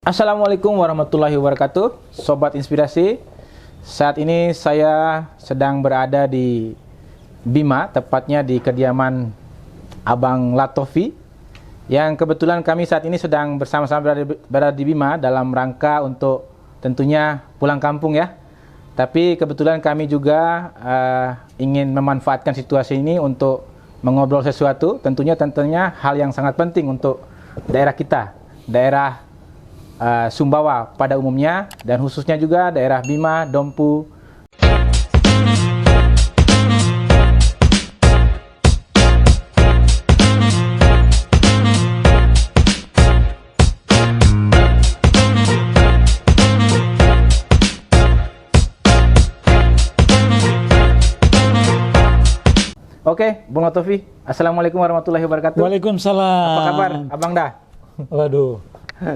Assalamualaikum warahmatullahi wabarakatuh, Sobat Inspirasi. Saat ini saya sedang berada di Bima, tepatnya di kediaman Abang Latofi, yang kebetulan kami saat ini sedang bersama-sama berada di Bima dalam rangka untuk tentunya pulang kampung ya. Tapi kebetulan kami juga ingin memanfaatkan situasi ini untuk mengobrol sesuatu, tentunya hal yang sangat penting untuk daerah kita, daerah Sumbawa pada umumnya, dan khususnya juga daerah Bima, Dompu. Oke, Bung Latofi, Assalamualaikum warahmatullahi wabarakatuh. Waalaikumsalam. Apa kabar, Abang dah? Waduh,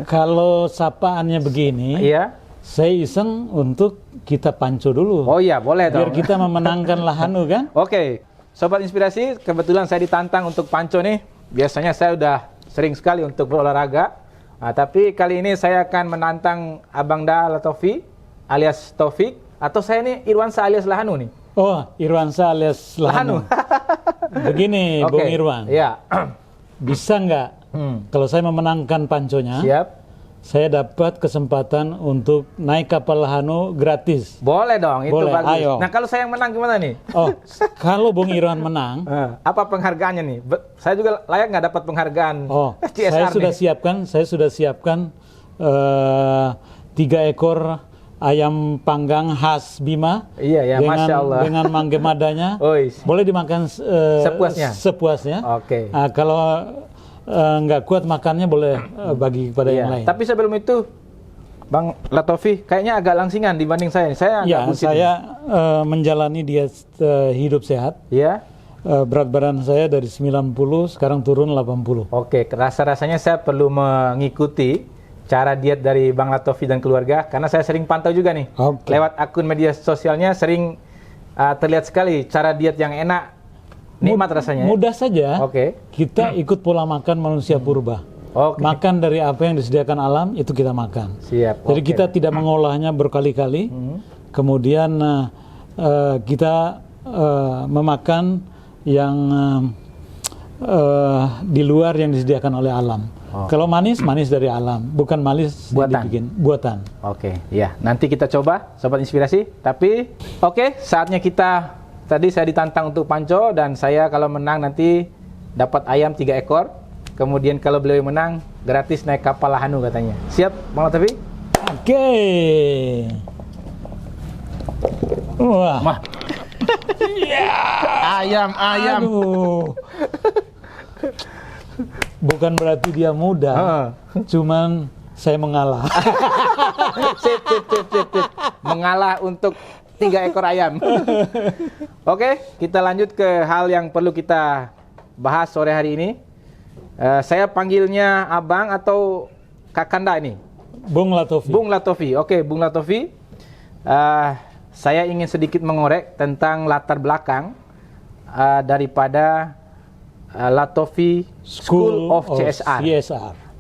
kalau sapaannya begini, Iya. saya iseng untuk kita panco dulu. Oh iya, boleh dong. Biar kita memenangkan Lahanu kan? Oke, Sobat Inspirasi, kebetulan saya ditantang untuk panco nih. Biasanya saya udah sering sekali untuk berolahraga. Tapi kali ini saya akan menantang Abang Da Latofi alias Taufik, atau saya nih Irwansa alias Lahanu nih. Oh, Irwansa alias Lahanu. Begini, Bung Irwan. Iya. Bisa nggak kalau saya memenangkan panconya, Siap. saya dapat kesempatan untuk naik kapal Lahanu gratis? Boleh dong, itu Boleh, bagus. ayo. Nah, kalau saya yang menang gimana nih? Oh, kalau Bung Irwan menang, Apa penghargaannya nih? Saya juga layak nggak dapat penghargaan CSR saya sudah siapkan 3 ekor ayam panggang khas Bima. Iya ya, Masya Allah. Dengan mangge madanya. Boleh dimakan sepuasnya. Oke. Kalau nggak kuat makannya, boleh bagi kepada yang lain. Tapi sebelum itu, Bang Latofi kayaknya agak langsingan dibanding saya. Saya menjalani diet hidup sehat. Iya. Berat badan saya dari 90 sekarang turun 80. Oke, rasa-rasanya saya perlu mengikuti cara diet dari Bang Latofi dan keluarga, karena saya sering pantau juga nih. Lewat akun media sosialnya sering terlihat sekali cara diet yang enak, nikmat rasanya. Mudah saja. Kita ikut pola makan manusia purba. Makan dari apa yang disediakan alam, itu kita makan. Siap. Jadi kita tidak mengolahnya berkali-kali. Kemudian kita memakan yang di luar yang disediakan oleh alam. Kalau manis dari alam, bukan manis buatan. Ya. Nanti kita coba, Sobat Inspirasi. Tapi, saatnya kita. Tadi saya ditantang untuk panco, dan saya kalau menang nanti dapat ayam 3 ekor. Kemudian kalau beliau menang, gratis naik kapal Lahanu katanya. Siap, Bang Latofi? Oke. Wah. Ayam. Aduh. Bukan berarti dia mudah, cuman saya mengalah. Sip. Mengalah untuk 3 ekor ayam. Oke, kita lanjut ke hal yang perlu kita bahas sore hari ini. Saya panggilnya Abang atau Kakanda ini? Bung Latofi. Bung Latofi. Oke, Bung Latofi. Saya ingin sedikit mengorek tentang latar belakang daripada Latofi School of CSR.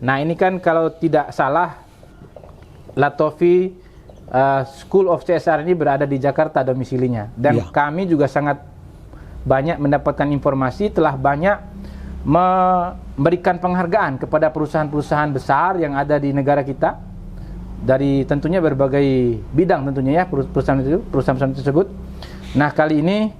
Nah, ini kan kalau tidak salah, Latofi School of CSR ini berada di Jakarta domisilinya. Dan kami juga sangat banyak mendapatkan informasi, telah banyak memberikan penghargaan kepada perusahaan-perusahaan besar yang ada di negara kita, dari tentunya berbagai bidang tentunya ya, perusahaan tersebut. Nah, kali ini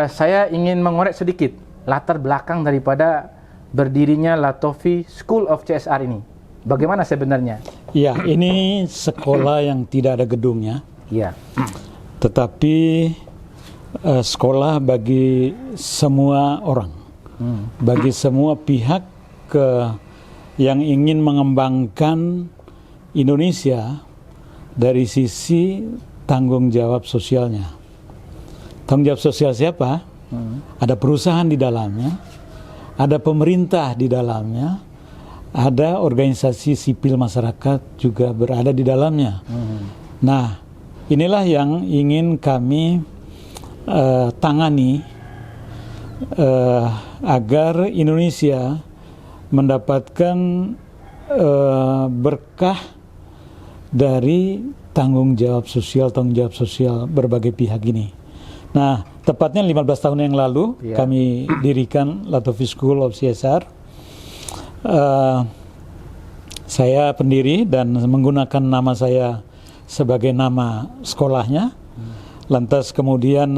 saya ingin mengorek sedikit latar belakang daripada berdirinya Latofi School of CSR ini. Bagaimana sebenarnya? Ya, ini sekolah yang tidak ada gedungnya. Iya. Tetapi sekolah bagi semua orang, bagi semua pihak yang ingin mengembangkan Indonesia dari sisi tanggung jawab sosialnya. Tanggung jawab sosial siapa? Ada perusahaan di dalamnya, ada pemerintah di dalamnya, ada organisasi sipil masyarakat juga berada di dalamnya. Nah, inilah yang ingin kami tangani agar Indonesia mendapatkan berkah dari tanggung jawab sosial berbagai pihak ini. Nah, tepatnya 15 tahun yang lalu kami dirikan Latofi School of CSR. Saya pendiri dan menggunakan nama saya sebagai nama sekolahnya. Lantas kemudian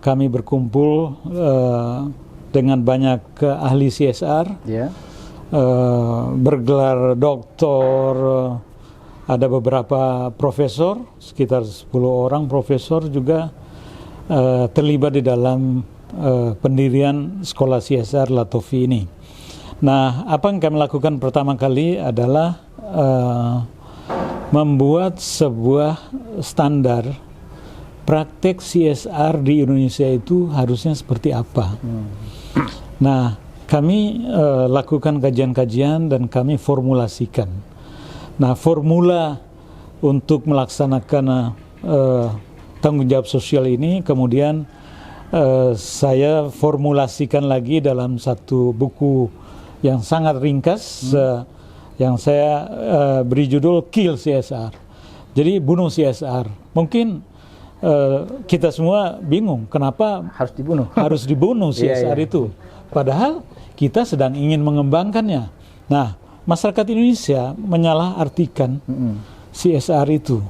kami berkumpul dengan banyak ahli CSR, bergelar doktor, ada beberapa profesor, sekitar 10 orang profesor juga terlibat di dalam pendirian sekolah CSR Latofi ini. Nah, apa yang kami lakukan pertama kali adalah membuat sebuah standar praktek CSR di Indonesia itu harusnya seperti apa. Nah, kami lakukan kajian-kajian dan kami formulasikan. Nah, formula untuk melaksanakan tanggung jawab sosial ini kemudian saya formulasikan lagi dalam satu buku yang sangat ringkas yang saya beri judul Kill CSR. Jadi bunuh CSR. Mungkin kita semua bingung kenapa harus dibunuh CSR itu. Padahal kita sedang ingin mengembangkannya. Nah, masyarakat Indonesia menyalahartikan CSR itu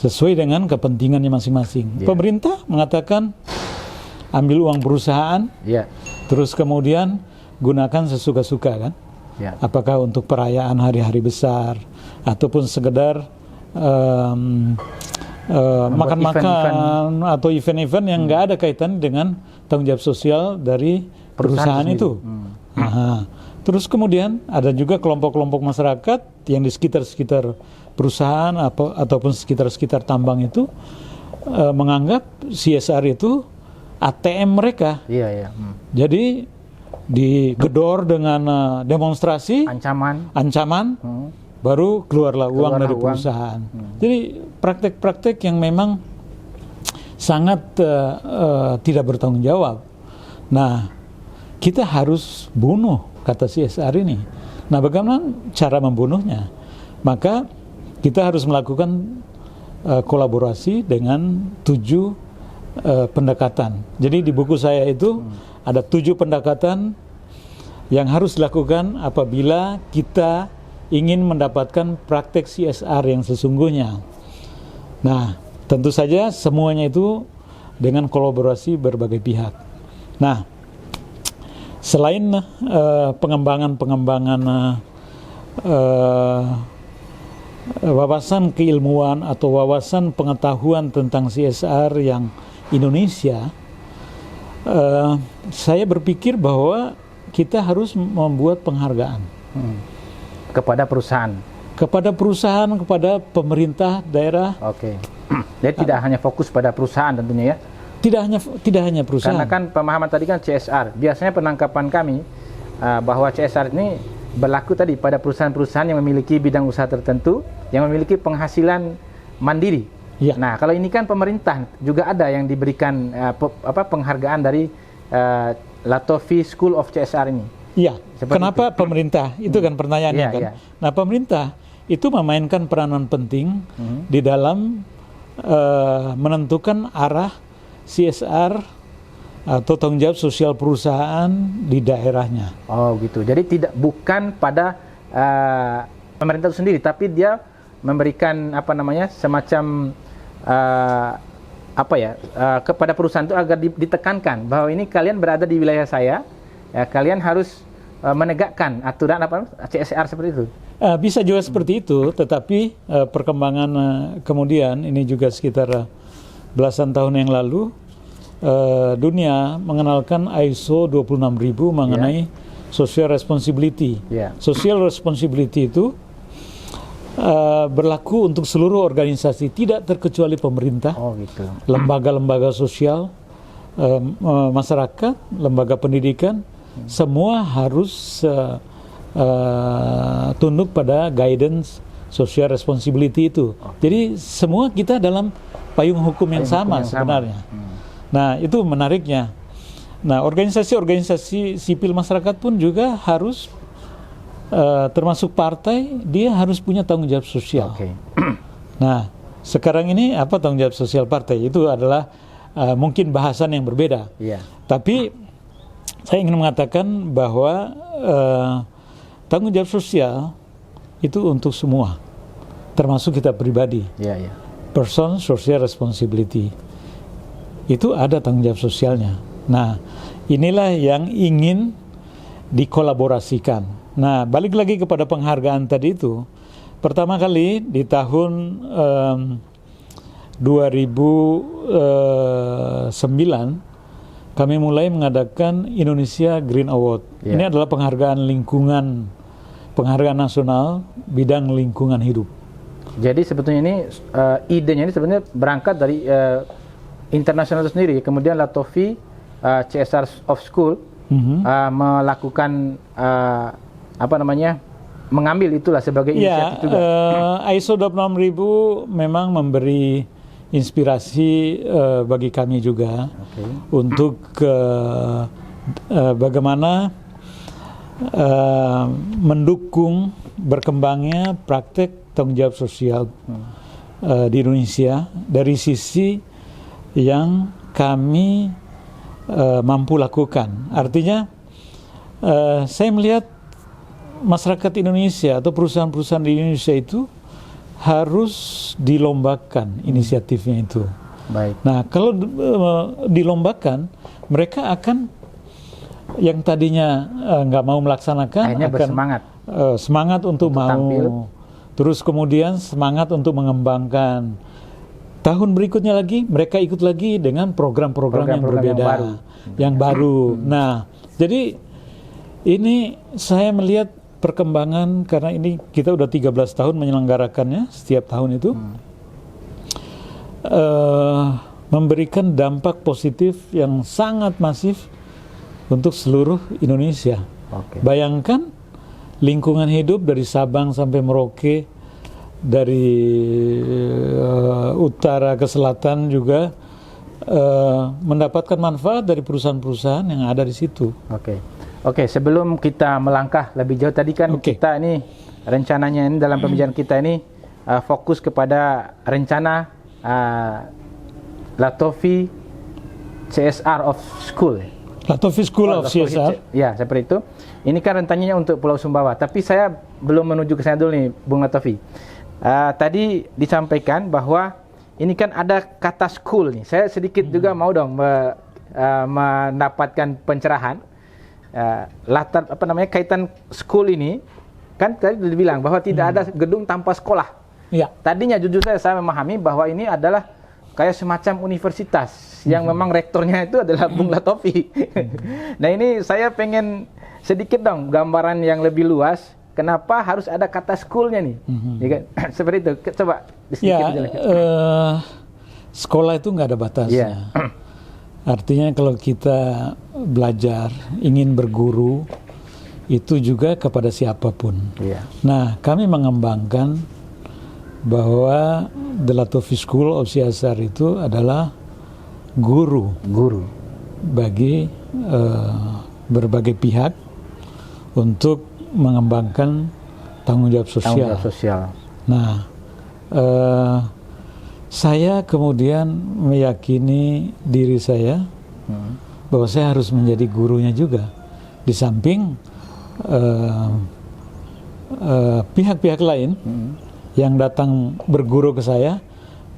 sesuai dengan kepentingannya masing-masing. Pemerintah mengatakan ambil uang perusahaan, terus kemudian gunakan sesuka-suka kan? Apakah untuk perayaan hari-hari besar ataupun sekedar makan-makan atau event-event yang nggak ada kaitan dengan tanggung jawab sosial dari perusahaan itu. Terus kemudian ada juga kelompok-kelompok masyarakat yang di sekitar-sekitar perusahaan ataupun sekitar-sekitar tambang itu menganggap CSR itu ATM mereka. Jadi digedor dengan demonstrasi, ancaman, baru keluarlah uang dari perusahaan. Jadi praktek-praktek yang memang sangat tidak bertanggung jawab. Nah, kita harus bunuh kata CSR ini. Nah, bagaimana cara membunuhnya? Maka kita harus melakukan kolaborasi dengan 7 pendekatan. Jadi di buku saya itu ada 7 pendekatan yang harus dilakukan apabila kita ingin mendapatkan praktek CSR yang sesungguhnya. Nah, tentu saja semuanya itu dengan kolaborasi berbagai pihak. Nah, selain pengembangan wawasan keilmuan atau wawasan pengetahuan tentang CSR yang Indonesia, saya berpikir bahwa kita harus membuat penghargaan kepada perusahaan, kepada pemerintah daerah. Jadi tidak hanya fokus pada perusahaan tentunya ya. Tidak hanya perusahaan. Karena kan pemahaman tadi kan CSR. Biasanya penangkapan kami bahwa CSR ini berlaku tadi pada perusahaan-perusahaan yang memiliki bidang usaha tertentu, yang memiliki penghasilan mandiri. Nah, kalau ini kan pemerintah juga ada yang diberikan penghargaan dari Latofi School of CSR ini. Kenapa itu? Pemerintah? Itu kan pertanyaannya kan. Nah, pemerintah itu memainkan peranan penting di dalam menentukan arah CSR atau tanggung jawab sosial perusahaan di daerahnya. Oh gitu. Jadi bukan pada pemerintah itu sendiri, tapi dia memberikan semacam kepada perusahaan itu agar ditekankan bahwa ini kalian berada di wilayah saya, kalian harus menegakkan aturan CSR seperti itu. Bisa juga seperti itu, tetapi perkembangan kemudian ini juga sekitar belasan tahun yang lalu dunia mengenalkan ISO 26000 mengenai social responsibility. Social responsibility itu berlaku untuk seluruh organisasi, tidak terkecuali pemerintah, lembaga-lembaga sosial, masyarakat, lembaga pendidikan, semua harus tunduk pada guidance social responsibility itu. Jadi semua kita dalam payung hukum yang sama sebenarnya. Nah, itu menariknya. Nah, organisasi-organisasi sipil masyarakat pun juga harus termasuk partai, dia harus punya tanggung jawab sosial. Oke. Nah, sekarang ini apa tanggung jawab sosial partai? Itu adalah mungkin bahasan yang berbeda. Iya. Tapi saya ingin mengatakan bahwa tanggung jawab sosial itu untuk semua, termasuk kita pribadi. Iya, iya. Person social responsibility. Itu ada tanggung jawab sosialnya. Nah, inilah yang ingin dikolaborasikan. Nah, balik lagi kepada penghargaan tadi itu. Pertama kali di tahun 2009 kami mulai mengadakan Indonesia Green Award. Yeah. Ini adalah penghargaan lingkungan, penghargaan nasional bidang lingkungan hidup. Jadi sebetulnya ini idenya ini sebenarnya berangkat dari internasional itu sendiri. Kemudian Latofi CSR of School melakukan mengambil itulah sebagai inisiatif juga. ISO 26000 memang memberi inspirasi bagi kami juga untuk bagaimana mendukung berkembangnya praktek tanggung jawab sosial di Indonesia dari sisi yang kami mampu lakukan. Artinya saya melihat masyarakat Indonesia atau perusahaan-perusahaan di Indonesia itu harus dilombakan inisiatifnya itu. Baik. Nah, kalau dilombakan, mereka akan yang tadinya nggak mau melaksanakan akhirnya akan bersemangat, semangat untuk mau tampil. Terus kemudian semangat untuk mengembangkan. Tahun berikutnya lagi mereka ikut lagi dengan program-program yang berbeda, yang baru. Nah, jadi ini saya melihat perkembangan karena ini kita udah 13 tahun menyelenggarakannya setiap tahun itu memberikan dampak positif yang sangat masif untuk seluruh Indonesia. Bayangkan lingkungan hidup dari Sabang sampai Merauke, dari utara ke selatan juga mendapatkan manfaat dari perusahaan-perusahaan yang ada di situ. Oke, sebelum kita melangkah lebih jauh tadi kan kita ini rencananya ini dalam pembicaraan kita ini fokus kepada rencana Latofi CSR of School. Latofi School of CSR. Ya, seperti itu. Ini kan rencananya untuk Pulau Sumbawa, tapi saya belum menuju ke sana dulu nih, Bung Latofi. Tadi disampaikan bahwa ini kan ada kata school nih. Saya sedikit juga mau dong mendapatkan pencerahan. Latar kaitan school ini kan tadi dibilang bahwa tidak ada gedung tanpa sekolah. Ya. Tadinya jujur saya memahami bahwa ini adalah kayak semacam universitas yang memang rektornya itu adalah Bung Latofi. Nah, ini saya pengen sedikit dong gambaran yang lebih luas. Kenapa harus ada kata school-nya nih? Ya kan? Seperti itu. Coba sedikit dijelaskan. Sekolah itu nggak ada batasnya. Artinya kalau kita belajar, ingin berguru, itu juga kepada siapapun. Nah, kami mengembangkan bahwa The Latofi School of CSR itu adalah guru bagi berbagai pihak untuk mengembangkan tanggung jawab sosial. Nah, saya kemudian meyakini diri saya bahwa saya harus menjadi gurunya juga. Di samping pihak-pihak lain yang datang berguru ke saya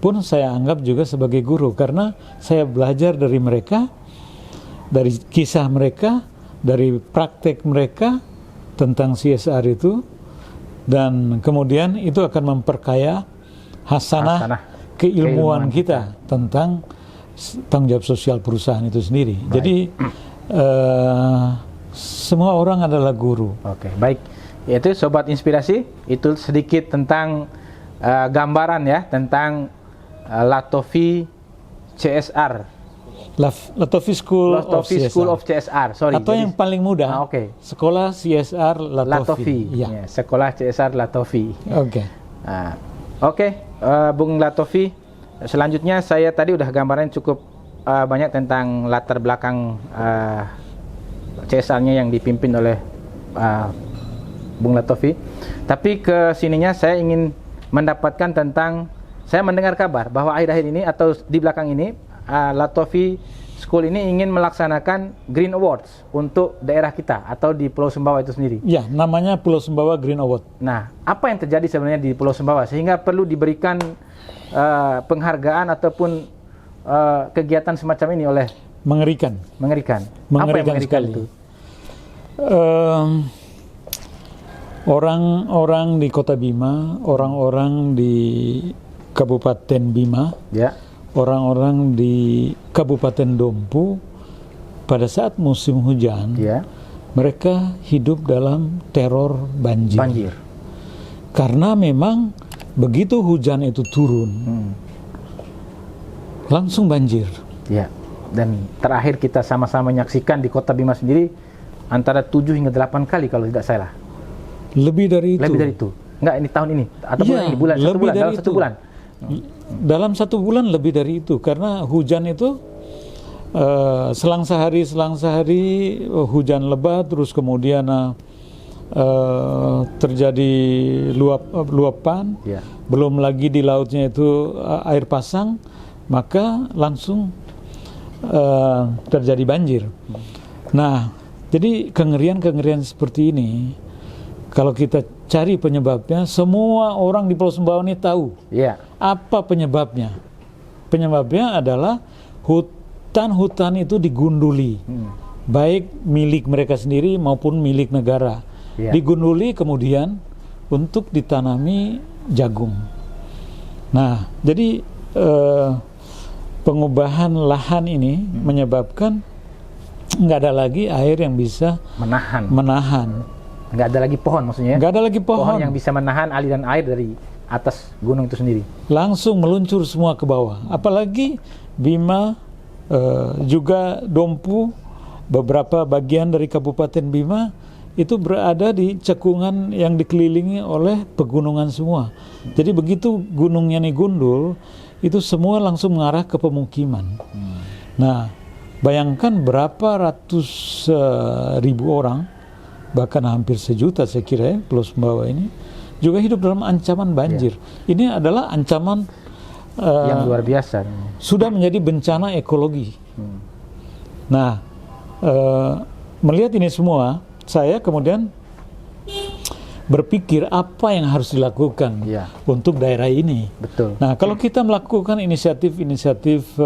pun saya anggap juga sebagai guru, karena saya belajar dari mereka, dari kisah mereka, dari praktek mereka tentang CSR itu, dan kemudian itu akan memperkaya hasanah keilmuan kita tentang tanggung jawab sosial perusahaan itu sendiri. Jadi semua orang adalah guru. Baik. Itu Sobat Inspirasi, itu sedikit tentang gambaran ya tentang Latofi CSR. Latofi School of CSR. Atau yang paling mudah, Sekolah CSR Latofi. Ya, Sekolah CSR Latofi. Bung Latofi, selanjutnya saya tadi udah gambaran cukup banyak tentang latar belakang CSR-nya yang dipimpin oleh Bung Latofi. Tapi ke sininya saya ingin mendapatkan tentang, saya mendengar kabar bahwa akhir-akhir ini atau di belakang ini Latofi School ini ingin melaksanakan Green Awards untuk daerah kita atau di Pulau Sumbawa itu sendiri. Ya, namanya Pulau Sumbawa Green Award. Nah, apa yang terjadi sebenarnya di Pulau Sumbawa sehingga perlu diberikan penghargaan ataupun kegiatan semacam ini oleh Mengerikan. Mengerikan. Apa yang Mengerikan mengerikan sekali. itu? Orang-orang di Kota Bima, orang-orang di Kabupaten Bima, Ya. orang-orang di Kabupaten Dompu pada saat musim hujan, Ya. mereka hidup dalam teror banjir. Banjir. Karena memang begitu hujan itu turun, langsung banjir. Ya. Dan terakhir kita sama-sama menyaksikan di Kota Bima sendiri antara 7 hingga 8 kali kalau tidak salah. Lebih dari itu. Lebih dari itu. Enggak, ini tahun ini atau Iya, bulan ini, bulan satu lebih bulan, dari dalam satu itu. bulan. Dalam 1 bulan lebih dari itu, karena hujan itu selang sehari hujan lebat, terus kemudian terjadi luapan, Ya. belum lagi di lautnya itu air pasang, maka langsung terjadi banjir. Nah, jadi kengerian-kengerian seperti ini, kalau kita cari penyebabnya, semua orang di Pulau Sumbawa ini tahu. Ya. Apa penyebabnya? Penyebabnya adalah hutan-hutan itu digunduli, baik milik mereka sendiri maupun milik negara. Ya. Digunduli kemudian untuk ditanami jagung. Nah, jadi pengubahan lahan ini menyebabkan nggak ada lagi air yang bisa menahan. Nggak ada lagi pohon maksudnya. Nggak ada lagi pohon Yang bisa menahan aliran air dari atas gunung itu sendiri. Langsung meluncur semua ke bawah. Apalagi Bima, juga Dompu, beberapa bagian dari Kabupaten Bima itu berada di cekungan yang dikelilingi oleh pegunungan semua. Jadi begitu gunungnya nih gundul, itu semua langsung mengarah ke pemukiman. Nah, bayangkan berapa ratus ribu orang, bahkan hampir sejuta saya kira ya, Pulau Sumbawa ini juga hidup dalam ancaman banjir. Ini adalah ancaman Yang luar biasa. sudah menjadi bencana ekologi. Nah, melihat ini semua, saya kemudian berpikir apa yang harus dilakukan Ya. untuk daerah ini. Betul. Nah, kalau kita melakukan inisiatif-inisiatif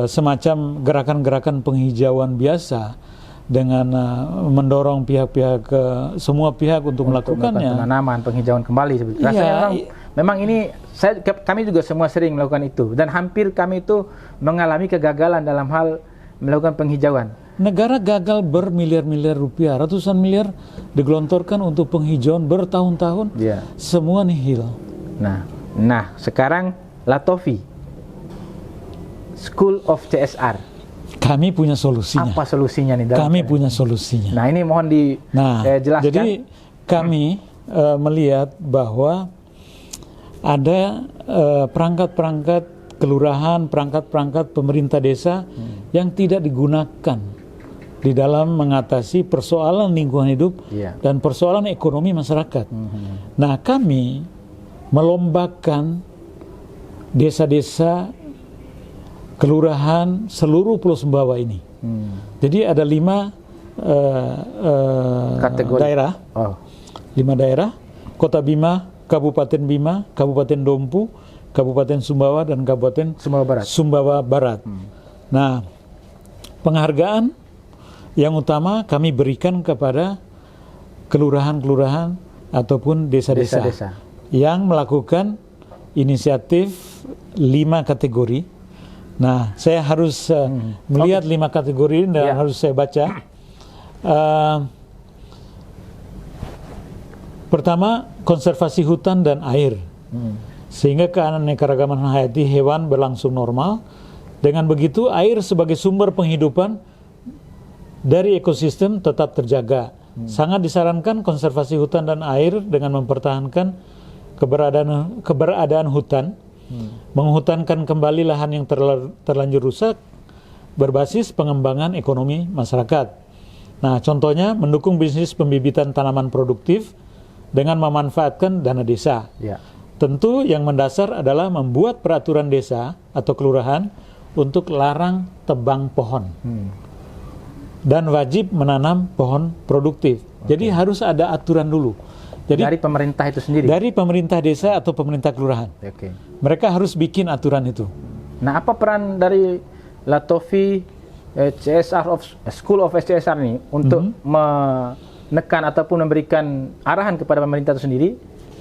semacam gerakan-gerakan penghijauan biasa dengan mendorong pihak-pihak semua pihak untuk melakukannya. Penanaman, penghijauan kembali. Rasanya memang ini kami juga semua sering melakukan itu dan hampir kami itu mengalami kegagalan dalam hal melakukan penghijauan. Negara gagal bermiliar-miliar rupiah, ratusan miliar digelontorkan untuk penghijauan bertahun-tahun, Ya. semua nihil. Nah, sekarang Latofi School of CSR. Kami punya solusinya. Apa solusinya nih? Kami punya solusinya. Nah, ini mohon dijelaskan. Jadi kami melihat bahwa ada perangkat-perangkat kelurahan, perangkat-perangkat pemerintah desa yang tidak digunakan di dalam mengatasi persoalan lingkungan hidup dan persoalan ekonomi masyarakat. Nah, kami melombakan desa-desa, kelurahan seluruh Pulau Sumbawa ini. Jadi ada 5 kategori daerah. 5 daerah: Kota Bima, Kabupaten Bima, Kabupaten Dompu, Kabupaten Sumbawa, dan Kabupaten Sumbawa Barat. Nah, penghargaan yang utama kami berikan kepada kelurahan-kelurahan ataupun desa-desa yang melakukan inisiatif 5 kategori. Nah, saya harus melihat 5 kategori dan harus saya baca. Pertama, konservasi hutan dan air, sehingga keanekaragaman hayati hewan berlangsung normal. Dengan begitu, air sebagai sumber penghidupan dari ekosistem tetap terjaga. Sangat disarankan konservasi hutan dan air dengan mempertahankan keberadaan hutan, menghutankan kembali lahan yang terlanjur rusak, berbasis pengembangan ekonomi masyarakat. Nah, contohnya mendukung bisnis pembibitan tanaman produktif dengan memanfaatkan dana desa. Ya. Tentu yang mendasar adalah membuat peraturan desa atau kelurahan untuk larang tebang pohon. Dan wajib menanam pohon produktif. Jadi harus ada aturan dulu. Jadi Dari pemerintah itu sendiri? dari pemerintah desa atau pemerintah kelurahan. Oke. Mereka harus bikin aturan itu. Nah, apa peran dari Latofi School of CSR ini untuk menekan ataupun memberikan arahan kepada pemerintah itu sendiri?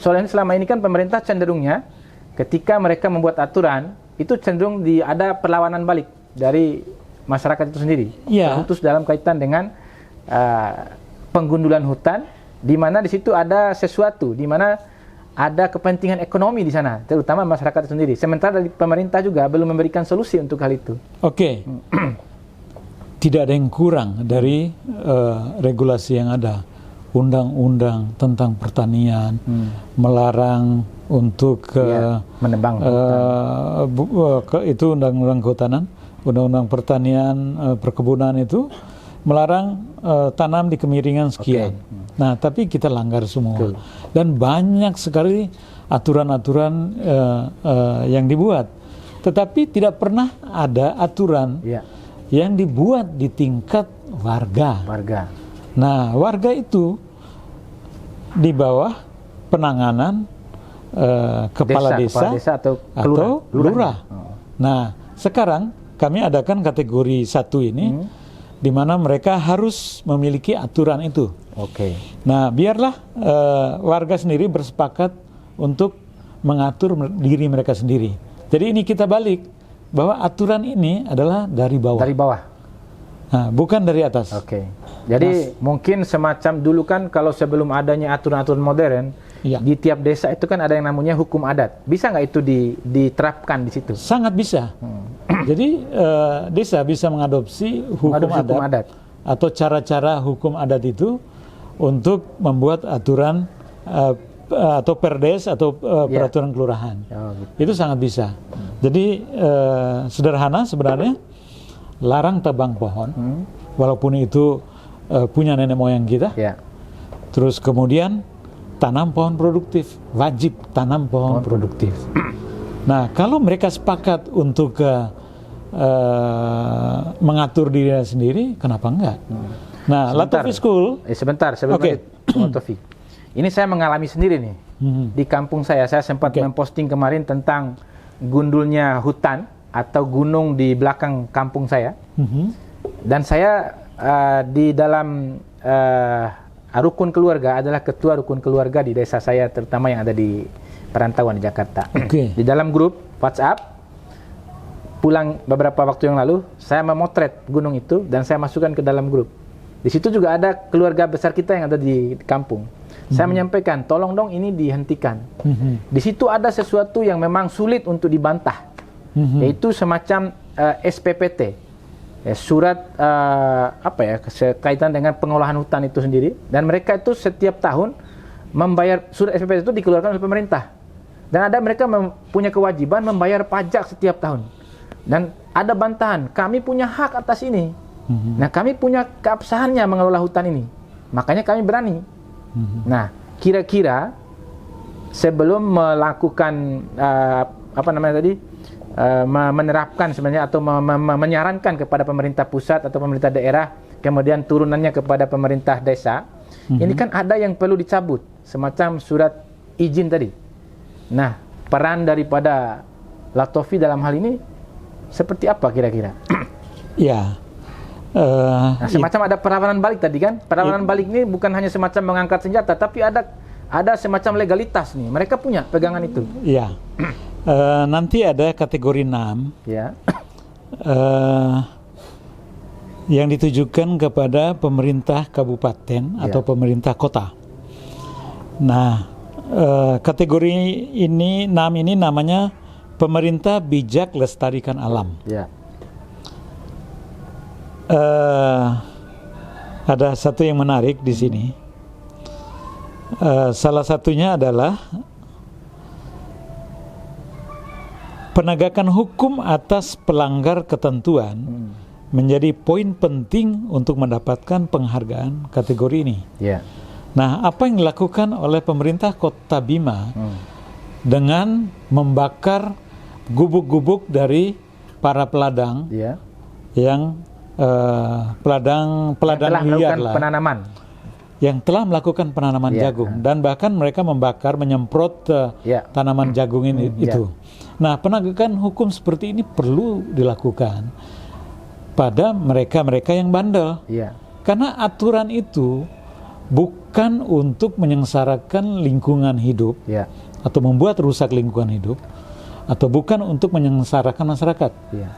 Soalnya selama ini kan pemerintah cenderungnya ketika mereka membuat aturan itu cenderung ada perlawanan balik dari masyarakat itu sendiri. Ya. Khusus dalam kaitan dengan penggundulan hutan, di mana di situ ada sesuatu, di mana ada kepentingan ekonomi di sana, terutama masyarakat itu sendiri. Sementara dari pemerintah juga belum memberikan solusi untuk hal itu. Oke. Tidak ada yang kurang dari regulasi yang ada. Undang-undang tentang pertanian melarang untuk menebang itu undang-undang kehutanan, undang-undang pertanian, perkebunan itu melarang tanam di kemiringan sekian. Nah, tapi kita langgar semua. Betul. Dan banyak sekali aturan-aturan yang dibuat. Tetapi tidak pernah ada aturan yang dibuat di tingkat warga. Nah, warga itu di bawah penanganan kepala desa atau lurah. Nah, sekarang kami adakan kategori 1 ini, di mana mereka harus memiliki aturan itu. Nah, biarlah warga sendiri bersepakat untuk mengatur diri mereka sendiri. Jadi ini kita balik, bahwa aturan ini adalah dari bawah. Nah, bukan dari atas. Jadi mungkin semacam dulu kan kalau sebelum adanya aturan-aturan modern, di tiap desa itu kan ada yang namanya hukum adat. Bisa nggak itu diterapkan di situ? Sangat bisa. Jadi desa bisa mengadopsi hukum adat atau cara-cara hukum adat itu untuk membuat aturan atau perdes atau peraturan kelurahan. Itu sangat bisa. Jadi sederhana sebenarnya, larang tebang pohon, walaupun itu punya nenek moyang kita. Terus kemudian tanam pohon produktif, wajib tanam pohon produktif. Nah, kalau mereka sepakat untuk mengatur dirinya sendiri, kenapa enggak? Nah, Latofi School. Sebentar, Latofi. Ini saya mengalami sendiri nih. Di kampung saya sempat memposting kemarin tentang gundulnya hutan atau gunung di belakang kampung saya. Dan saya di dalam rukun keluarga adalah ketua rukun keluarga di desa saya, terutama yang ada di perantauan di Jakarta. Di dalam grup WhatsApp, pulang beberapa waktu yang lalu, saya memotret gunung itu dan saya masukkan ke dalam grup. Di situ juga ada keluarga besar kita yang ada di kampung. Saya menyampaikan, tolong dong ini dihentikan. Di situ ada sesuatu yang memang sulit untuk dibantah, yaitu semacam SPPT, surat kaitan dengan pengolahan hutan itu sendiri. Dan mereka itu setiap tahun membayar, surat SPPT itu dikeluarkan oleh pemerintah. Dan ada mereka punya kewajiban membayar pajak setiap tahun. Dan ada bantahan, kami punya hak atas ini. Nah, kami punya keabsahannya mengelola hutan ini. Makanya kami berani. Nah, kira-kira sebelum melakukan menerapkan sebenarnya atau menyarankan kepada pemerintah pusat atau pemerintah daerah, kemudian turunannya kepada pemerintah desa, ini kan ada yang perlu dicabut, semacam surat izin tadi. Nah, peran daripada Latofi dalam hal ini seperti apa kira-kira? Ya. Nah, semacam ada perlawanan balik tadi kan? Perlawanan balik ini bukan hanya semacam mengangkat senjata, tapi ada semacam legalitas nih. Mereka punya pegangan itu. Iya. Nanti ada kategori 6. Yang ditujukan kepada pemerintah kabupaten atau pemerintah kota. Nah, kategori ini 6 ini namanya pemerintah bijak lestarikan alam. Ada satu yang menarik di sini. Salah satunya adalah penegakan hukum atas pelanggar ketentuan menjadi poin penting untuk mendapatkan penghargaan kategori ini. Ya. Nah, apa yang dilakukan oleh pemerintah Kota Bima dengan membakar gubuk-gubuk dari para peladang Ya. yang peladang Telah liar melakukan lah, penanaman. yang telah melakukan penanaman Ya. jagung, dan bahkan mereka membakar, menyemprot Ya. tanaman jagung ini itu. Nah, penegakan hukum seperti ini perlu dilakukan pada mereka-mereka yang bandel. Ya. Karena aturan itu bukan untuk menyengsarakan lingkungan hidup Ya. atau membuat rusak lingkungan hidup, atau bukan untuk menyengsarakan masyarakat. Ya.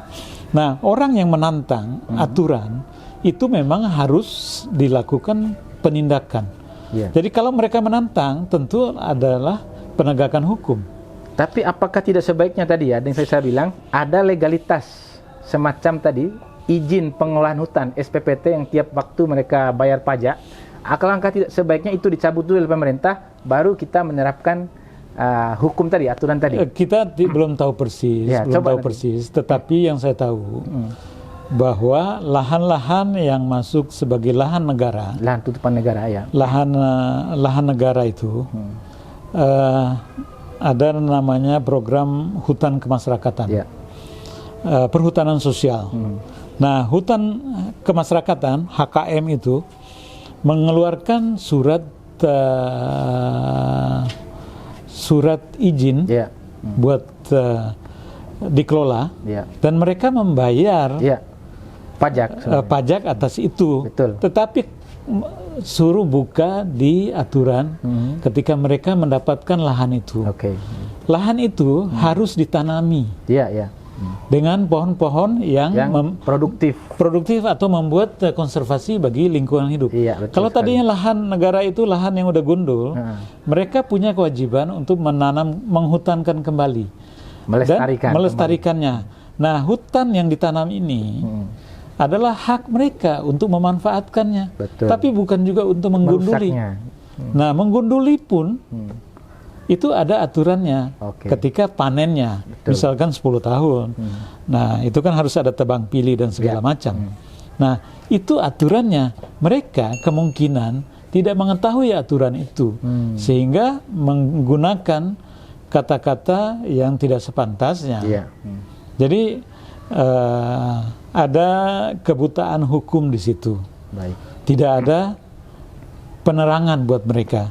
Nah, orang yang menantang aturan itu memang harus dilakukan penindakan. Ya. Jadi kalau mereka menantang, tentu adalah penegakan hukum. Tapi apakah tidak sebaiknya tadi ya, yang saya bilang, ada legalitas semacam tadi, izin pengolahan hutan, SPPT yang tiap waktu mereka bayar pajak, alangkah tidak sebaiknya itu dicabut dulu oleh pemerintah, baru kita menerapkan hukum tadi, aturan tadi. Kita belum tahu persis, Ya, belum coba tahu nanti. persis, tetapi yang saya tahu bahwa lahan-lahan yang masuk sebagai lahan negara, Lahan tutupan negara ya. lahan negara itu ada namanya program hutan kemasyarakatan, Ya. perhutanan sosial. Nah, hutan kemasyarakatan (HKM) itu mengeluarkan surat izin Ya. buat dikelola, Ya. dan mereka membayar Ya. Pajak. pajak atas itu. Betul. Tetapi suruh buka di aturan ketika mereka mendapatkan lahan itu. Oke. Lahan itu harus ditanami Ya, ya. dengan pohon-pohon yang produktif atau membuat konservasi bagi lingkungan hidup. Iya, betul Kalau sekali. tadinya lahan negara itu lahan yang udah gundul, mereka punya kewajiban untuk menghutankan kembali, dan melestarikannya. Nah, hutan yang ditanam ini adalah hak mereka untuk memanfaatkannya, Betul. tapi bukan juga untuk menggunduli. Merusaknya. Nah, menggunduli pun itu ada aturannya. Oke. Ketika panennya, Betul. misalkan 10 tahun. Nah, itu kan harus ada tebang pilih dan segala macam. Nah, itu aturannya. Mereka kemungkinan tidak mengetahui aturan itu, sehingga menggunakan kata-kata yang tidak sepantasnya. Iya. Jadi ada kebutaan hukum di situ. Baik. Tidak ada penerangan buat mereka.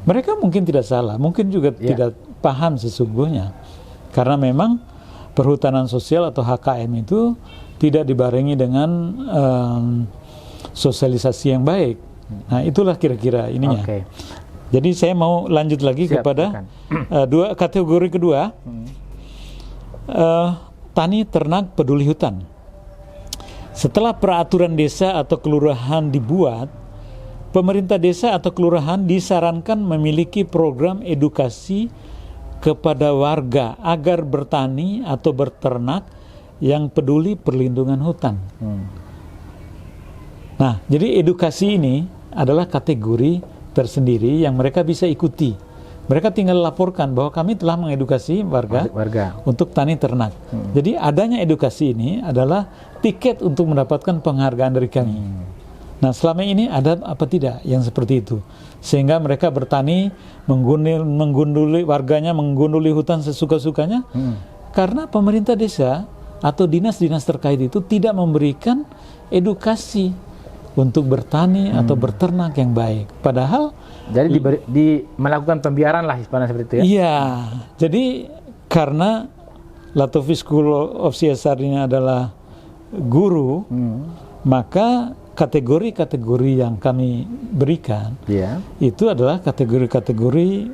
Mereka mungkin tidak salah, mungkin juga tidak paham sesungguhnya. Karena memang perhutanan sosial atau HKM itu tidak dibarengi dengan sosialisasi yang baik. Nah, itulah kira-kira ininya. Oke. Jadi saya mau lanjut lagi kepada dua kategori kedua. Tani, ternak, peduli hutan. Setelah peraturan desa atau kelurahan dibuat, pemerintah desa atau kelurahan disarankan memiliki program edukasi kepada warga agar bertani atau berternak yang peduli perlindungan hutan. Nah, jadi edukasi ini adalah kategori tersendiri yang mereka bisa ikuti. Mereka tinggal laporkan bahwa kami telah mengedukasi warga untuk tani ternak. Jadi adanya edukasi ini adalah tiket untuk mendapatkan penghargaan dari kami. Nah, selama ini ada apa tidak yang seperti itu? Sehingga mereka bertani, menggunduli warganya, menggunduli hutan sesuka-sukanya, karena pemerintah desa atau dinas-dinas terkait itu tidak memberikan edukasi untuk bertani atau berternak yang baik. Padahal jadi melakukan pembiaran lah istilahnya seperti itu ya? Iya, jadi karena Latofi School of CSR ini adalah guru, maka kategori-kategori yang kami berikan itu adalah kategori-kategori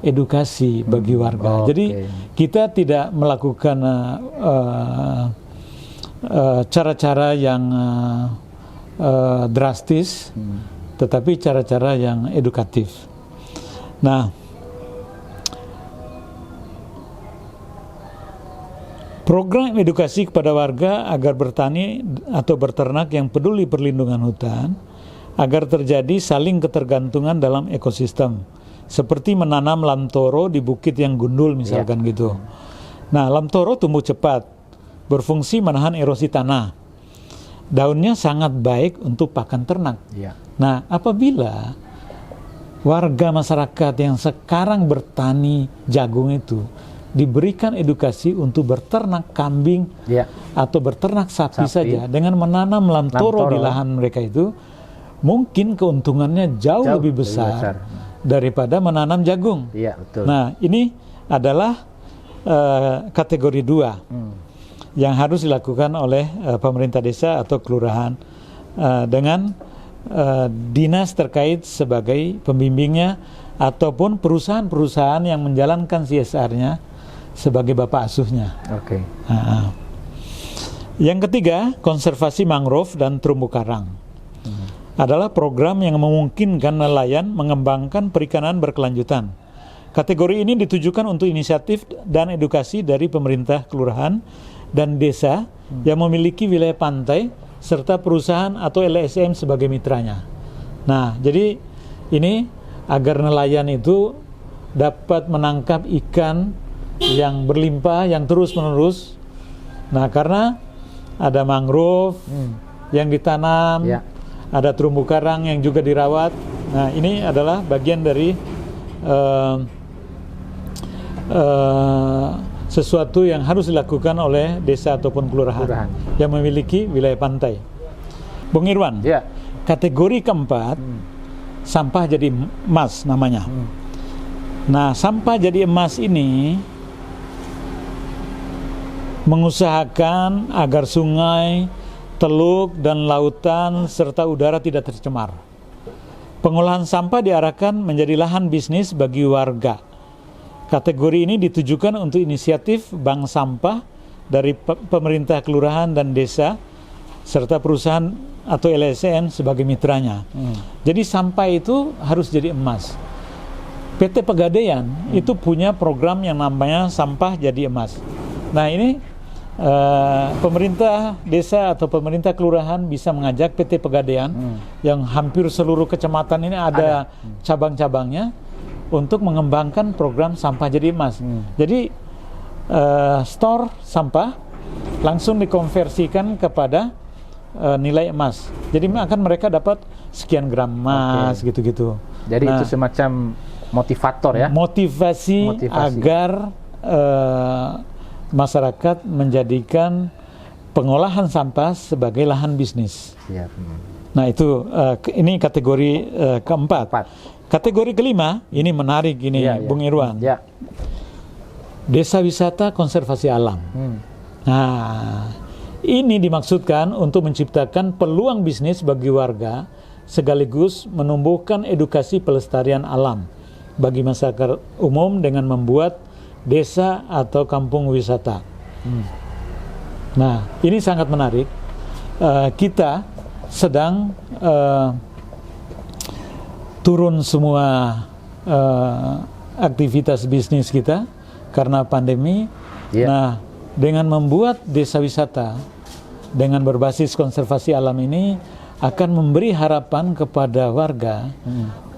edukasi bagi warga. Jadi kita tidak melakukan cara-cara yang drastis, tetapi cara-cara yang edukatif. Nah, program edukasi kepada warga agar bertani atau berternak yang peduli perlindungan hutan, agar terjadi saling ketergantungan dalam ekosistem, seperti menanam lamtoro di bukit yang gundul misalkan gitu. Nah, lamtoro tumbuh cepat, berfungsi menahan erosi tanah. daunnya sangat baik untuk pakan ternak. Ya. Nah, apabila warga masyarakat yang sekarang bertani jagung itu diberikan edukasi untuk berternak kambing atau berternak sapi saja dengan menanam lamtoro di lahan mereka itu, mungkin keuntungannya jauh lebih besar daripada menanam jagung. Iya, betul. Nah, ini adalah kategori 2 yang harus dilakukan oleh pemerintah desa atau kelurahan dengan dinas terkait sebagai pembimbingnya ataupun perusahaan-perusahaan yang menjalankan CSR-nya sebagai bapak asuhnya. Oke. Yang ketiga, konservasi mangrove dan terumbu karang. Adalah program yang memungkinkan nelayan mengembangkan perikanan berkelanjutan. Kategori ini ditujukan untuk inisiatif dan edukasi dari pemerintah kelurahan dan desa yang memiliki wilayah pantai serta perusahaan atau LSM sebagai mitranya. Nah, jadi ini agar nelayan itu dapat menangkap ikan yang berlimpah, yang terus-menerus. Nah, karena ada mangrove yang ditanam, ada terumbu karang yang juga dirawat. Nah, ini adalah bagian dari sesuatu yang harus dilakukan oleh desa ataupun kelurahan yang memiliki wilayah pantai. Bung Irwan, kategori keempat, sampah jadi emas namanya. Nah, sampah jadi emas ini mengusahakan agar sungai, teluk, dan lautan serta udara tidak tercemar. Pengolahan sampah diarahkan menjadi lahan bisnis bagi warga. Kategori ini ditujukan untuk inisiatif bank sampah dari pemerintah kelurahan dan desa serta perusahaan atau LSM sebagai mitranya. Jadi sampah itu harus jadi emas. PT Pegadaian itu punya program yang namanya sampah jadi emas. Nah, ini pemerintah desa atau pemerintah kelurahan bisa mengajak PT Pegadaian yang hampir seluruh kecamatan ini ada cabang-cabangnya untuk mengembangkan program sampah jadi emas. Jadi store sampah langsung dikonversikan kepada nilai emas. Jadi akan mereka dapat sekian gram emas gitu-gitu. Jadi itu semacam motivator ya? Motivasi. Agar masyarakat menjadikan pengolahan sampah sebagai lahan bisnis. Nah, itu ini kategori keempat. Kategori kelima ini menarik ini, Bung Irwan. Desa wisata konservasi alam. Nah, ini dimaksudkan untuk menciptakan peluang bisnis bagi warga sekaligus menumbuhkan edukasi pelestarian alam bagi masyarakat umum dengan membuat desa atau kampung wisata. Nah, ini sangat menarik. Kita sedang turun semua aktivitas bisnis kita karena pandemi. Nah, dengan membuat desa wisata dengan berbasis konservasi alam ini akan memberi harapan kepada warga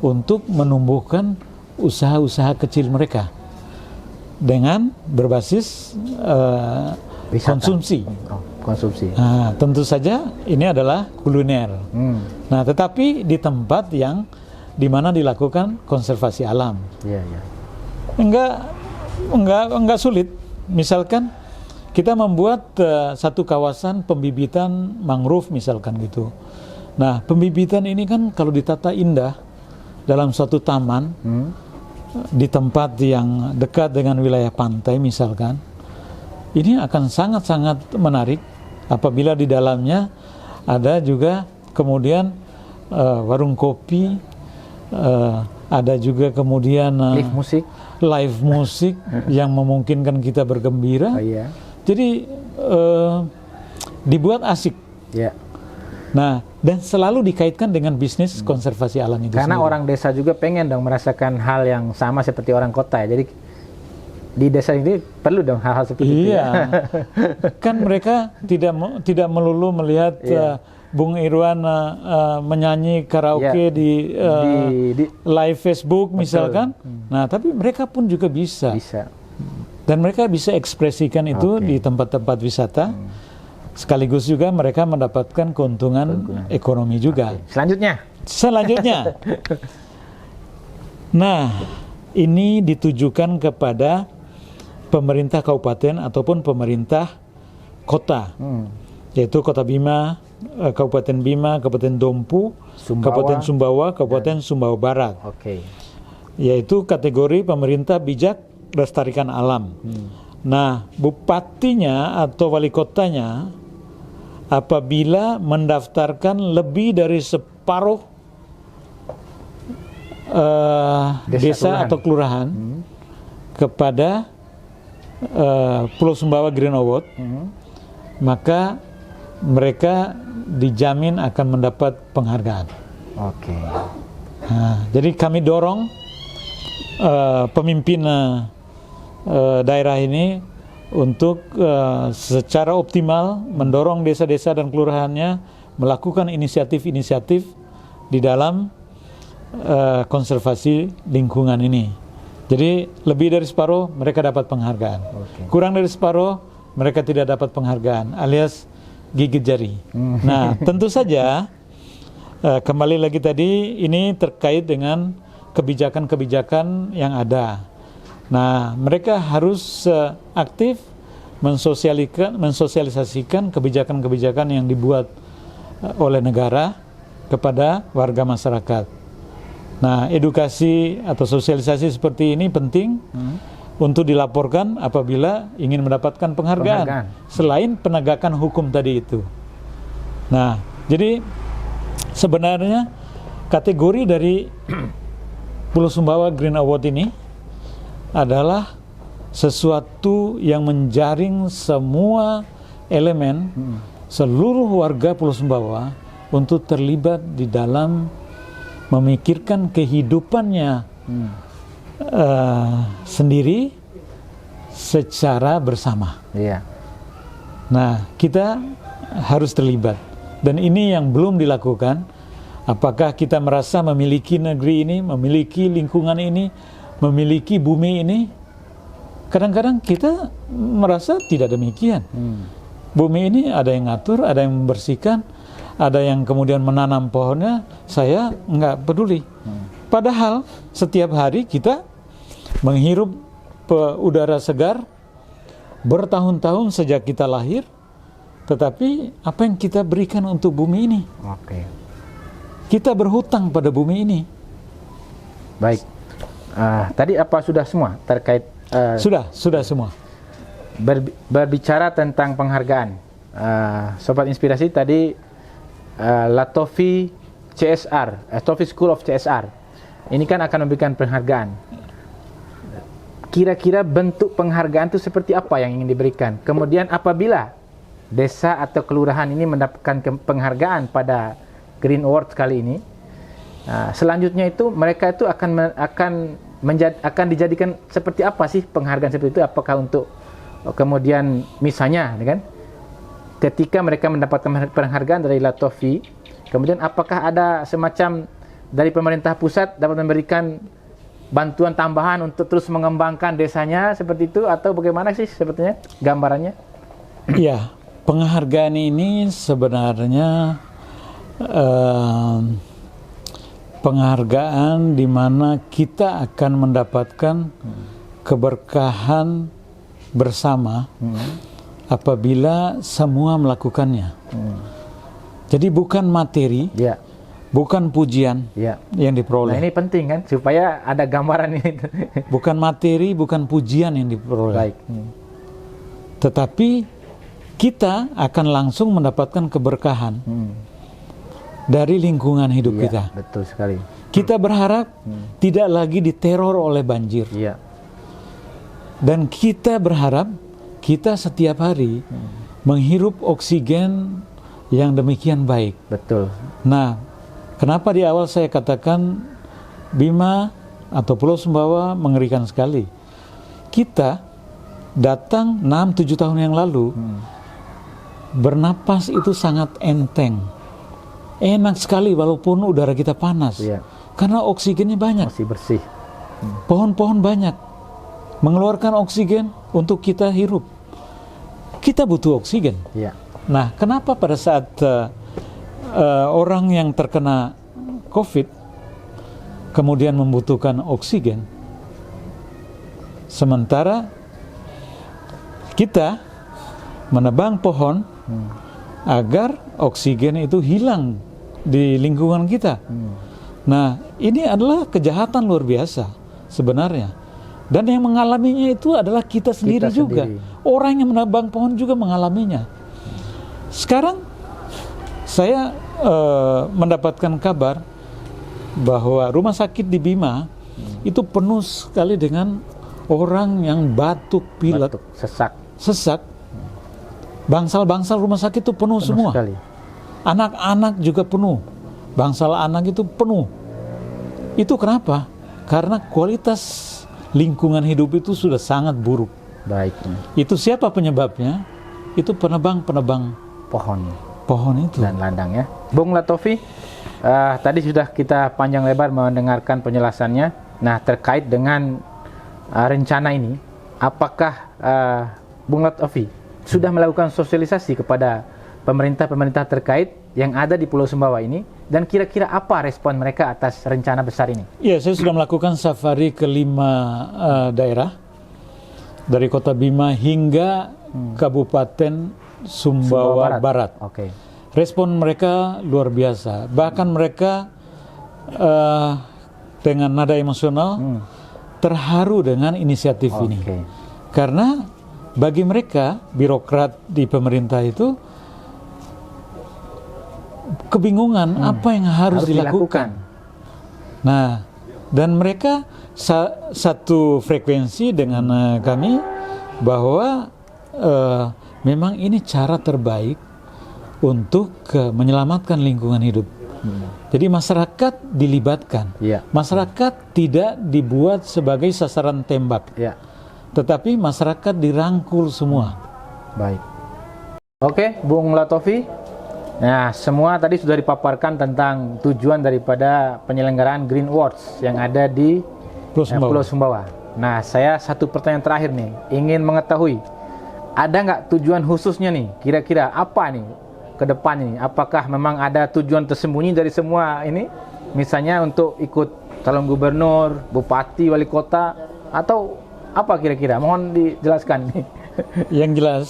untuk menumbuhkan usaha-usaha kecil mereka dengan berbasis konsumsi. Nah, tentu saja ini adalah kuliner. Nah, tetapi di tempat yang di mana dilakukan konservasi alam. Enggak sulit. Misalkan kita membuat satu kawasan pembibitan mangrove misalkan gitu. Nah, pembibitan ini kan kalau ditata indah dalam suatu taman di tempat yang dekat dengan wilayah pantai misalkan, ini akan sangat-sangat menarik apabila di dalamnya ada juga kemudian warung kopi, ada juga kemudian live musik yang memungkinkan kita bergembira. Jadi dibuat asik. Nah, dan selalu dikaitkan dengan bisnis konservasi alam itu karena sendiri. Orang desa juga pengen dong merasakan hal yang sama seperti orang kota ya. Jadi di desa ini perlu dong hal-hal seperti itu. Kan mereka tidak melulu melihat Bung Irwan menyanyi karaoke di live Facebook misalkan. Nah, tapi mereka pun juga bisa. Dan mereka bisa ekspresikan itu di tempat-tempat wisata sekaligus juga mereka mendapatkan keuntungan ekonomi juga. Selanjutnya. Nah, ini ditujukan kepada pemerintah kabupaten ataupun pemerintah kota, yaitu Kota Bima, Kabupaten Bima, Kabupaten Dompu, Kabupaten Sumbawa, Kabupaten Sumbawa Barat. Yaitu kategori pemerintah bijak lestarikan alam. Nah, bupatinya atau wali kotanya apabila mendaftarkan lebih dari separuh desa atau kelurahan kepada Pulau Sumbawa Green Award, maka mereka dijamin akan mendapat penghargaan. Nah, jadi kami dorong pemimpin daerah ini untuk secara optimal mendorong desa-desa dan kelurahannya melakukan inisiatif-inisiatif di dalam konservasi lingkungan ini. Jadi lebih dari separuh mereka dapat penghargaan. Kurang dari separuh mereka tidak dapat penghargaan, alias gigit jari. Nah, tentu saja kembali lagi tadi ini terkait dengan kebijakan-kebijakan yang ada. Nah, mereka harus aktif mensosialisasikan kebijakan-kebijakan yang dibuat oleh negara kepada warga masyarakat. Nah, edukasi atau sosialisasi seperti ini penting untuk dilaporkan apabila ingin mendapatkan penghargaan. Selain penegakan hukum tadi itu. Nah, jadi sebenarnya kategori dari Pulau Sumbawa Green Award ini adalah sesuatu yang menjaring semua elemen seluruh warga Pulau Sumbawa untuk terlibat di dalam memikirkan kehidupannya sendiri secara bersama. Nah, kita harus terlibat, dan ini yang belum dilakukan. Apakah kita merasa memiliki negeri ini, memiliki lingkungan ini, memiliki bumi ini? Kadang-kadang kita merasa tidak demikian. Bumi ini ada yang ngatur, ada yang membersihkan, ada yang kemudian menanam pohonnya, saya nggak peduli. Padahal setiap hari kita menghirup udara segar bertahun-tahun sejak kita lahir, tetapi apa yang kita berikan untuk bumi ini? Kita berhutang pada bumi ini. Baik. Tadi apa sudah semua terkait? Sudah semua. Berbicara tentang penghargaan, Sobat Inspirasi tadi Latofi CSR, Latofi School of CSR, ini kan akan memberikan penghargaan. Kira-kira bentuk penghargaan itu seperti apa yang ingin diberikan? Kemudian apabila desa atau kelurahan ini mendapatkan penghargaan pada Green Award kali ini, selanjutnya itu mereka itu akan dijadikan seperti apa sih penghargaan seperti itu? Apakah untuk kemudian misalnya, kan? Ketika mereka mendapatkan penghargaan dari Latofi, kemudian apakah ada semacam dari pemerintah pusat dapat memberikan bantuan tambahan untuk terus mengembangkan desanya seperti itu, atau bagaimana sih sebetulnya gambarannya? Iya, penghargaan ini sebenarnya penghargaan di mana kita akan mendapatkan keberkahan bersama apabila semua melakukannya. Jadi bukan materi, bukan pujian yang diperoleh. Nah, ini penting kan, supaya ada gambaran ini. Bukan materi, bukan pujian yang diperoleh. Tetapi kita akan langsung mendapatkan keberkahan dari lingkungan hidup kita. Betul sekali. Kita berharap tidak lagi diteror oleh banjir. Dan kita berharap kita setiap hari menghirup oksigen yang demikian baik. Betul. Nah, kenapa di awal saya katakan Bima atau Pulau Sumbawa mengerikan sekali? Kita datang 6-7 tahun yang lalu, bernapas itu sangat enteng. Enak sekali walaupun udara kita panas. Karena oksigennya banyak. Masih bersih. Pohon-pohon banyak mengeluarkan oksigen untuk kita hirup. Kita butuh oksigen. Nah, kenapa pada saat orang yang terkena COVID kemudian membutuhkan oksigen, sementara kita menebang pohon agar oksigen itu hilang di lingkungan kita. Nah, ini adalah kejahatan luar biasa sebenarnya. Dan yang mengalaminya itu adalah kita sendiri juga. Orang yang menebang pohon juga mengalaminya. Sekarang saya mendapatkan kabar bahwa rumah sakit di Bima itu penuh sekali dengan orang yang batuk, pilek, sesak. Bangsal-bangsal rumah sakit itu penuh semua. Sekali. Anak-anak juga penuh. Bangsal anak itu penuh. Itu kenapa? Karena kualitas lingkungan hidup itu sudah sangat buruk. Baik. Itu siapa penyebabnya? Itu penebang-penebang pohon itu. Dan ladang ya. Bung Latofi, tadi sudah kita panjang lebar mendengarkan penjelasannya. Nah, terkait dengan rencana ini, apakah Bung Latofi sudah melakukan sosialisasi kepada pemerintah-pemerintah terkait yang ada di Pulau Sumbawa ini, dan kira-kira apa respon mereka atas rencana besar ini? Ya, saya sudah melakukan safari ke 5 daerah dari Kota Bima hingga Kabupaten Sumbawa Barat. Oke. Respon mereka luar biasa. Bahkan mereka dengan nada emosional terharu dengan inisiatif ini. Karena bagi mereka, birokrat di pemerintah itu kebingungan apa yang harus dilakukan. Nah, dan mereka satu frekuensi dengan kami bahwa memang ini cara terbaik untuk menyelamatkan lingkungan hidup. Jadi masyarakat dilibatkan. Masyarakat tidak dibuat sebagai sasaran tembak. Tetapi masyarakat dirangkul semua. Baik. Oke, Bung Latofi. Nah, semua tadi sudah dipaparkan tentang tujuan daripada penyelenggaraan Green Awards yang ada di Pulau Sumbawa. Nah, saya satu pertanyaan terakhir nih, ingin mengetahui, ada nggak tujuan khususnya nih? Kira-kira apa nih ke depan ini? Apakah memang ada tujuan tersembunyi dari semua ini? Misalnya untuk ikut calon gubernur, bupati, wali kota, atau apa kira-kira? Mohon dijelaskan nih. Yang jelas,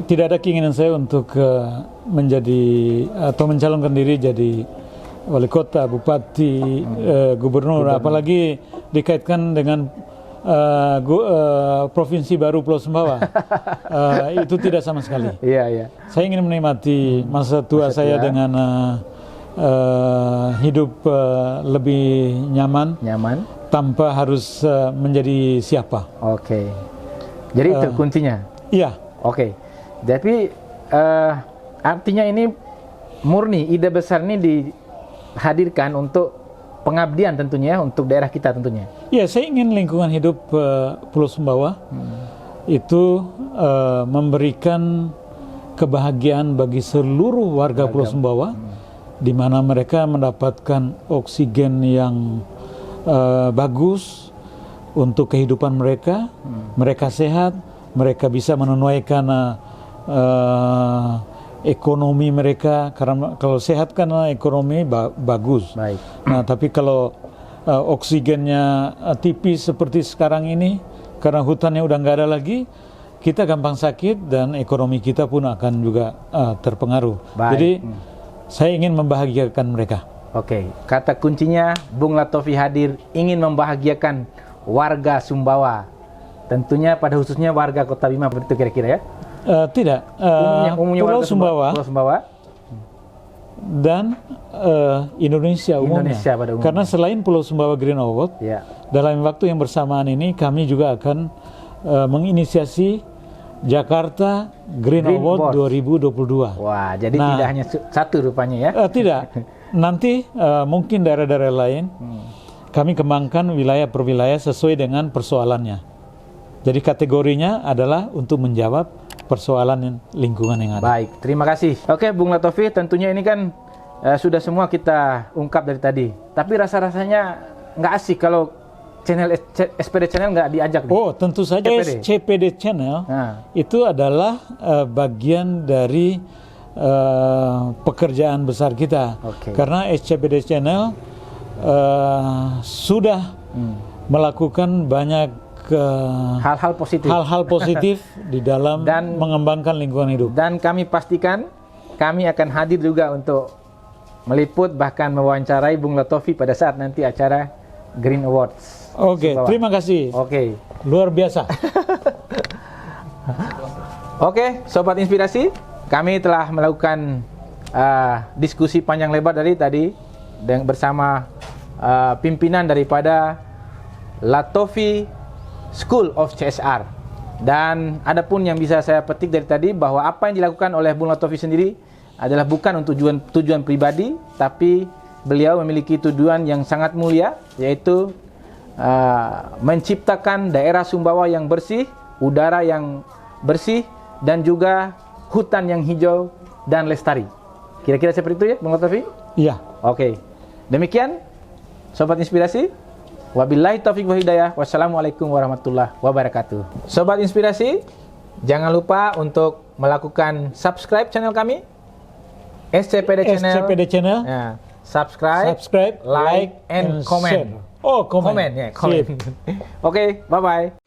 tidak ada keinginan saya untuk menjadi atau mencalonkan diri jadi wali kota, bupati, gubernur, apalagi dikaitkan dengan provinsi baru Pulau Sumbawa. Itu tidak sama sekali. Saya ingin menikmati masa tua saya dengan hidup lebih nyaman tanpa harus menjadi siapa. Oke. Jadi itu kuncinya. Iya. Oke. Tapi artinya ini murni ide besar ini dihadirkan untuk pengabdian tentunya, untuk daerah kita tentunya. Ya, saya ingin lingkungan hidup Pulau Sumbawa itu memberikan kebahagiaan bagi seluruh warga Pulau Sumbawa, di mana mereka mendapatkan oksigen yang bagus untuk kehidupan mereka. Mereka sehat, mereka bisa menunaikan ekonomi mereka, karena kalau sehat kan ekonomi bagus. Baik. Nah, tapi kalau oksigennya tipis seperti sekarang ini, karena hutannya udah nggak ada lagi, kita gampang sakit dan ekonomi kita pun akan juga terpengaruh. Baik. Jadi saya ingin membahagiakan mereka. Oke, kata kuncinya Bung Latofi hadir ingin membahagiakan warga Sumbawa. Tentunya pada khususnya warga Kota Bima, begitu kira-kira ya? Tidak, umumnya Pulau Sumbawa, dan Indonesia umumnya. Pada umumnya. Karena selain Pulau Sumbawa Green Award, dalam waktu yang bersamaan ini kami juga akan menginisiasi Jakarta Green Award 2022. Wah, jadi tidak hanya satu rupanya ya? Tidak, nanti mungkin daerah-daerah lain kami kembangkan wilayah per wilayah sesuai dengan persoalannya. Jadi kategorinya adalah untuk menjawab persoalan lingkungan yang ada. Baik, terima kasih. Oke, Bung Latofi, tentunya ini kan sudah semua kita ungkap dari tadi. Tapi rasa-rasanya nggak asik kalau channel SPD Channel nggak diajak nih? Oh, tentu saja SCPD Channel itu adalah bagian dari pekerjaan besar kita. Karena SCPD Channel sudah melakukan banyak hal-hal positif di dalam dan mengembangkan lingkungan hidup. Dan kami pastikan kami akan hadir juga untuk meliput bahkan mewawancarai Bung Latofi pada saat nanti acara Green Awards. Oke, terima kasih. Oke. Luar biasa. Oke, Sobat Inspirasi, kami telah melakukan diskusi panjang lebar tadi bersama pimpinan daripada Latofi School of CSR. Dan adapun yang bisa saya petik dari tadi bahwa apa yang dilakukan oleh Bung Latofi sendiri adalah bukan untuk tujuan pribadi, tapi beliau memiliki tujuan yang sangat mulia, yaitu menciptakan daerah Sumbawa yang bersih, udara yang bersih, dan juga hutan yang hijau dan lestari. Kira-kira seperti itu ya, Bung Latofi? Iya. Oke. Demikian, Sobat Inspirasi. Wabillahi taufiq wa hidayah. Wassalamualaikum warahmatullahi wabarakatuh. Sobat Inspirasi, jangan lupa untuk melakukan subscribe channel kami, SCPD Channel. Ya, subscribe, like, and comment. Oh, comment. Comment. Oke, bye-bye.